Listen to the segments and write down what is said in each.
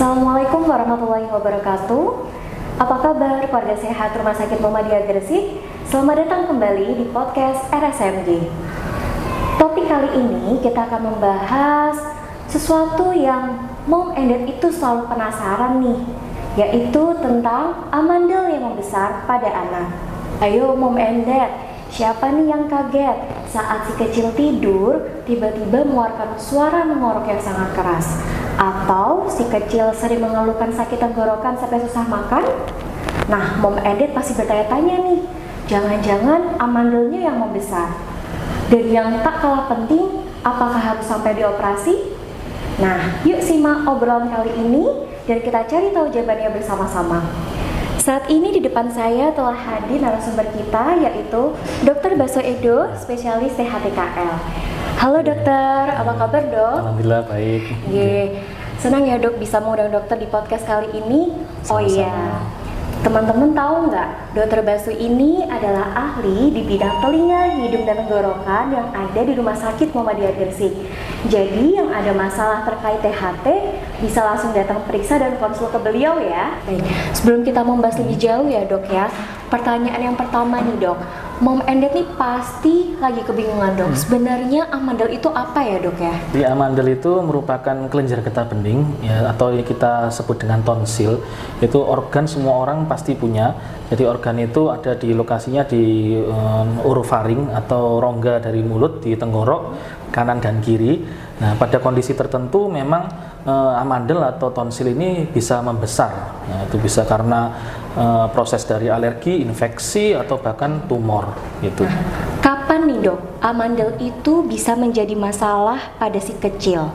Assalamualaikum warahmatullahi wabarakatuh. Apa kabar keluarga sehat Rumah Sakit Muhammadiyah Gresik? Selamat datang kembali di podcast RSMG. Topik kali ini kita akan membahas sesuatu yang mom and dad itu selalu penasaran nih, yaitu tentang amandel yang membesar pada anak. Ayo mom and dad, siapa nih yang kaget saat si kecil tidur tiba-tiba mengeluarkan suara mengorok yang sangat keras? Atau si kecil sering mengeluhkan sakit tenggorokan sampai susah makan? Nah, mom and dad pasti bertanya-tanya nih, jangan-jangan amandelnya yang membesar? Dan yang tak kalah penting, apakah harus sampai dioperasi? Nah, yuk simak obrolan kali ini dan kita cari tahu jawabannya bersama-sama. Saat ini di depan saya telah hadir narasumber kita, yaitu Dr. Baso Edo, spesialis THTKL. Halo dokter, apa kabar dok? Alhamdulillah baik. Senang ya dok bisa mengundang dokter di podcast kali ini. Sama-sama. Oh iya, teman-teman tahu nggak, Dr. Basu ini adalah ahli di bidang telinga, hidung, dan tenggorokan yang ada di Rumah Sakit Muhammadiyah Gresik. Jadi yang ada masalah terkait THT bisa langsung datang periksa dan konsul ke beliau ya. Baik, sebelum kita membahas lebih jauh ya dok ya, pertanyaan yang pertama nih dok, mom and dad nih pasti lagi kebingungan dok. Sebenarnya amandel itu apa ya dok ya? Di amandel itu merupakan kelenjar getah bening ya, atau yang kita sebut dengan tonsil. Itu organ semua orang pasti punya. Jadi organ itu ada di lokasinya di orofaring atau rongga dari mulut di tenggorok kanan dan kiri. Nah, pada kondisi tertentu memang amandel atau tonsil ini bisa membesar. Nah, itu bisa karena proses dari alergi, infeksi, atau bahkan tumor gitu. Kapan nih dok, amandel itu bisa menjadi masalah pada si kecil?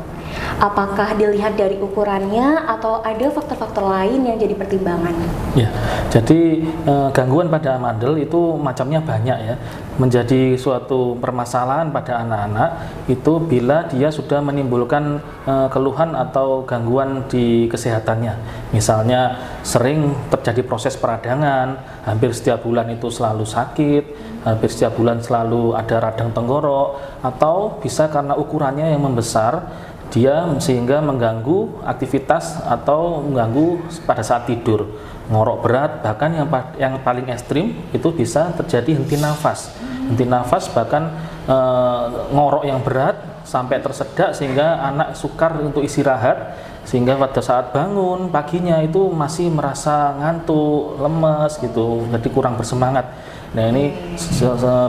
Apakah dilihat dari ukurannya atau ada faktor-faktor lain yang jadi pertimbangan? Ya, jadi gangguan pada amandel itu macamnya banyak ya. Menjadi suatu permasalahan pada anak-anak itu bila dia sudah menimbulkan keluhan atau gangguan di kesehatannya. Misalnya sering terjadi proses peradangan, hampir setiap bulan itu selalu sakit, hampir setiap bulan selalu ada radang tenggorok, atau bisa karena ukurannya yang membesar dia sehingga mengganggu aktivitas atau mengganggu pada saat tidur, ngorok berat, bahkan yang paling ekstrim itu bisa terjadi henti nafas bahkan ngorok yang berat sampai tersedak sehingga anak sukar untuk istirahat, sehingga pada saat bangun paginya itu masih merasa ngantuk, lemes gitu, jadi kurang bersemangat. Nah ini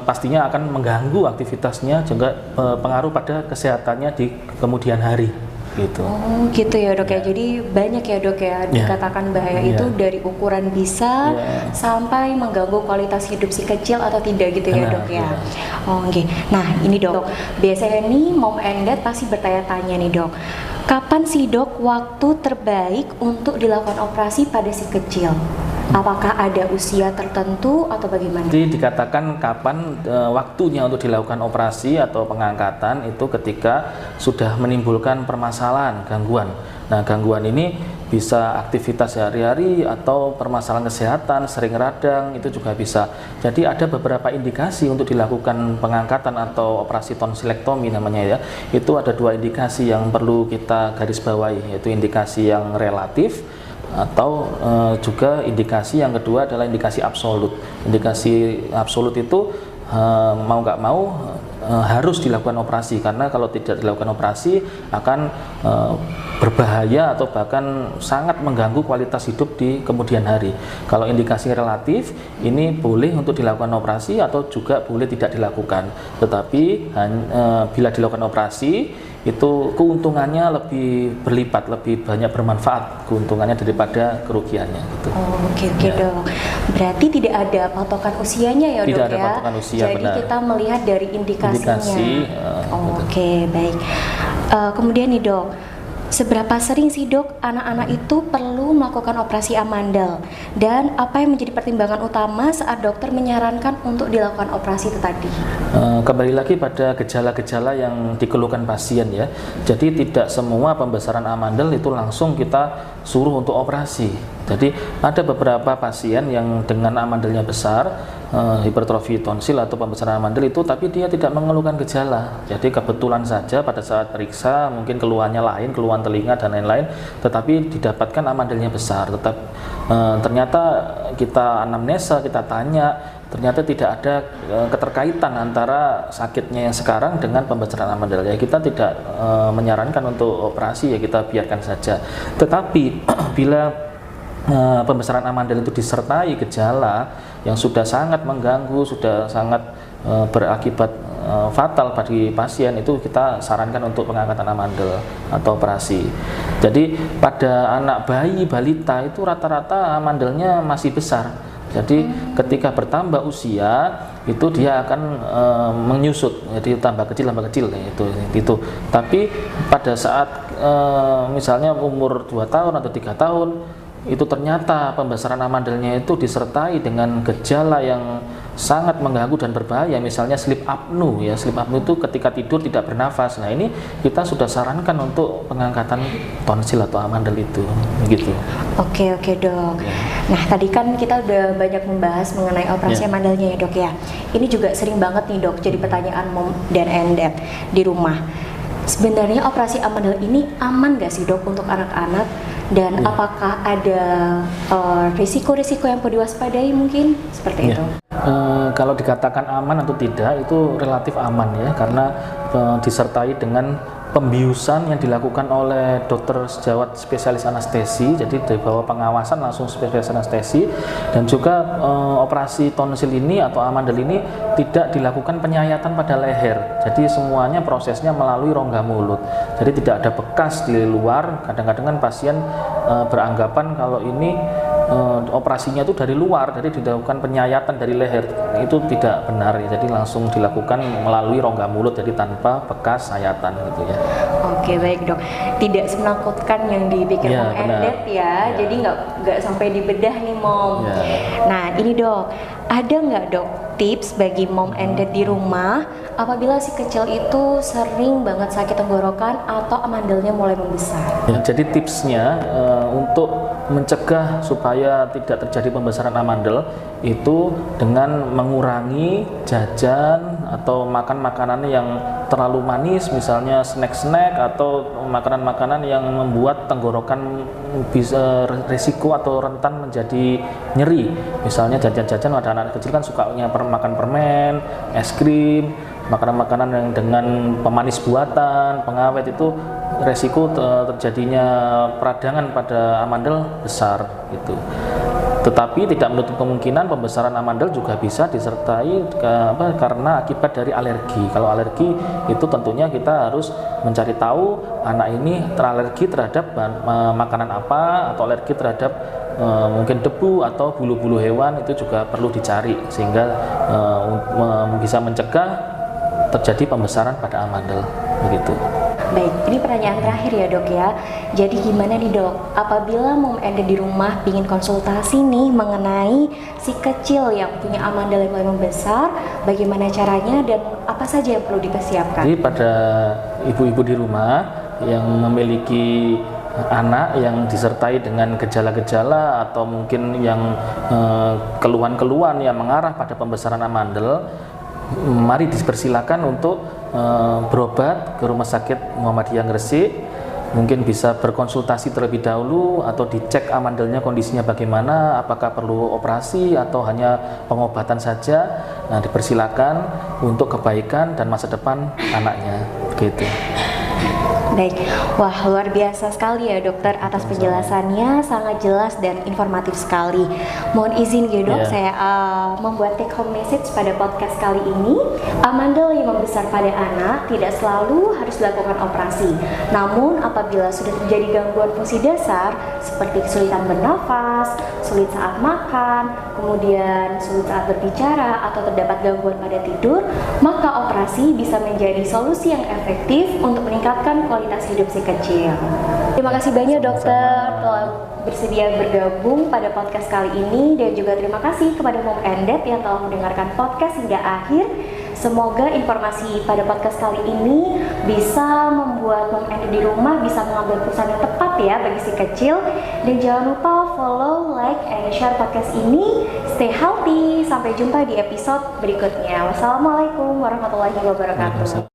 pastinya akan mengganggu aktivitasnya, juga pengaruh pada kesehatannya di kemudian hari gitu. Oh gitu ya dok ya, jadi banyak ya dok ya dikatakan bahaya itu dari ukuran bisa sampai mengganggu kualitas hidup si kecil atau tidak gitu ya dok ya. Oh oke. Nah ini dok, biasanya nih mom and dad pasti bertanya-tanya nih dok, kapan sih dok waktu terbaik untuk dilakukan operasi pada si kecil? Apakah ada usia tertentu atau bagaimana? Jadi dikatakan kapan waktunya untuk dilakukan operasi atau pengangkatan itu ketika sudah menimbulkan permasalahan, gangguan. Nah, gangguan ini bisa aktivitas sehari-hari atau permasalahan kesehatan, sering radang, itu juga bisa. Jadi ada beberapa indikasi untuk dilakukan pengangkatan atau operasi tonsilektomi namanya ya. Itu ada dua indikasi yang perlu kita garis bawahi, yaitu indikasi yang relatif atau juga indikasi yang kedua adalah indikasi absolut. Indikasi absolut itu mau nggak mau harus dilakukan operasi, karena kalau tidak dilakukan operasi akan berbahaya atau bahkan sangat mengganggu kualitas hidup di kemudian hari. Kalau indikasi relatif ini boleh untuk dilakukan operasi atau juga boleh tidak dilakukan, tetapi bila dilakukan operasi itu keuntungannya lebih berlipat, lebih banyak bermanfaat keuntungannya daripada kerugiannya gitu. Oh oke dok, berarti tidak ada patokan usianya ya dok ya? Tidak ada patokan usia, jadi benar. Kita melihat dari indikasinya. Oke, baik. Kemudian nih dok, seberapa sering sih dok anak-anak itu perlu melakukan operasi amandel, dan apa yang menjadi pertimbangan utama saat dokter menyarankan untuk dilakukan operasi itu tadi? Kembali lagi pada gejala-gejala yang dikeluhkan pasien ya. Jadi tidak semua pembesaran amandel itu langsung kita suruh untuk operasi. Jadi ada beberapa pasien yang dengan amandelnya besar, hipertrofi tonsil atau pembesaran amandel itu, tapi dia tidak mengeluhkan gejala. Jadi kebetulan saja pada saat periksa mungkin keluhannya lain, keluhan telinga dan lain-lain, tetapi didapatkan amandelnya besar. Ternyata kita anamnesa, kita tanya, ternyata tidak ada keterkaitan antara sakitnya yang sekarang dengan pembesaran amandel. Ya kita tidak menyarankan untuk operasi, ya kita biarkan saja. Tetapi bila pembesaran amandel itu disertai gejala yang sudah sangat mengganggu, sudah sangat berakibat fatal bagi pasien, itu kita sarankan untuk pengangkatan amandel atau operasi. Jadi pada anak bayi balita itu rata-rata amandelnya masih besar. Jadi ketika bertambah usia itu dia akan menyusut, jadi tambah kecil itu. Tapi pada saat misalnya umur 2 tahun atau 3 tahun itu ternyata pembesaran amandelnya itu disertai dengan gejala yang sangat mengganggu dan berbahaya, misalnya sleep apnea. Sleep apnea itu ketika tidur tidak bernafas. Nah ini kita sudah sarankan untuk pengangkatan tonsil atau amandel itu, begitu. Oke dok. Nah tadi kan kita udah banyak membahas mengenai operasi amandelnya ya dok ya. Ini juga sering banget nih dok jadi pertanyaan mom dan dad di rumah. Sebenarnya operasi amandel ini aman gak sih dok untuk anak-anak? Dan apakah ada risiko-risiko yang perlu diwaspadai mungkin seperti itu? Kalau dikatakan aman atau tidak itu relatif aman ya, karena disertai dengan pembiusan yang dilakukan oleh dokter sejawat spesialis anestesi, jadi di bawah pengawasan langsung spesialis anestesi, dan juga operasi tonsil ini atau amandel ini tidak dilakukan penyayatan pada leher, jadi semuanya prosesnya melalui rongga mulut, jadi tidak ada bekas di luar. Kadang-kadang kan pasien beranggapan kalau ini operasinya itu dari luar, jadi dilakukan penyayatan dari leher, itu tidak benar ya. Jadi langsung dilakukan melalui rongga mulut, jadi tanpa bekas sayatan gitu ya. Oke baik dok, tidak semenakutkan yang dipikir mom and dad ya. Jadi nggak sampai dibedah nih mom. Nah ini dok, ada nggak dok tips bagi mom and dad di rumah apabila si kecil itu sering banget sakit tenggorokan atau amandelnya mulai membesar? Jadi tipsnya untuk mencegah supaya tidak terjadi pembesaran amandel itu dengan mengurangi jajan atau makan makanan yang terlalu manis, misalnya snack-snack atau makanan-makanan yang membuat tenggorokan bisa risiko atau rentan menjadi nyeri. Misalnya jajan-jajan, ada anak kecil kan sukanya makan permen, es krim, makanan-makanan yang dengan pemanis buatan, pengawet, itu resiko terjadinya peradangan pada amandel besar gitu. Tetapi tidak menutup kemungkinan pembesaran amandel juga bisa disertai karena akibat dari alergi. Kalau alergi itu tentunya kita harus mencari tahu anak ini teralergi terhadap makanan apa, atau alergi terhadap mungkin debu atau bulu-bulu hewan, itu juga perlu dicari sehingga bisa mencegah terjadi pembesaran pada amandel begitu. Baik, ini pertanyaan terakhir ya dok ya. Jadi gimana nih dok, apabila mom and dad di rumah ingin konsultasi nih mengenai si kecil yang punya amandel yang mulai membesar, bagaimana caranya dan apa saja yang perlu dipersiapkan? Jadi pada ibu-ibu di rumah yang memiliki anak yang disertai dengan gejala-gejala atau mungkin yang keluhan-keluhan yang mengarah pada pembesaran amandel, mari dipersilakan untuk berobat ke Rumah Sakit Muhammadiyah Gresik. Mungkin bisa berkonsultasi terlebih dahulu atau dicek amandelnya kondisinya bagaimana, apakah perlu operasi atau hanya pengobatan saja. Nah, dipersilakan untuk kebaikan dan masa depan anaknya begitu. Baik, wah luar biasa sekali ya dokter atas penjelasannya, sangat jelas dan informatif sekali. Mohon izin ya dok, saya membuat take home message pada podcast kali ini. Amandel yang membesar pada anak tidak selalu harus dilakukan operasi. Namun apabila sudah terjadi gangguan fungsi dasar seperti kesulitan bernafas, sulit saat makan, kemudian sulit saat berbicara atau terdapat gangguan pada tidur, maka operasi bisa menjadi solusi yang efektif untuk meningkatkan kualitas hidup si kecil. Terima kasih banyak dokter telah bersedia bergabung pada podcast kali ini, dan juga terima kasih kepada mom and dad yang telah mendengarkan podcast hingga akhir. semoga informasi pada podcast kali ini bisa membuat Mom Andi di rumah bisa mengambil keputusan yang tepat ya bagi si kecil. Dan jangan lupa follow, like, and share podcast ini. Stay healthy, sampai jumpa di episode berikutnya. Wassalamualaikum warahmatullahi wabarakatuh.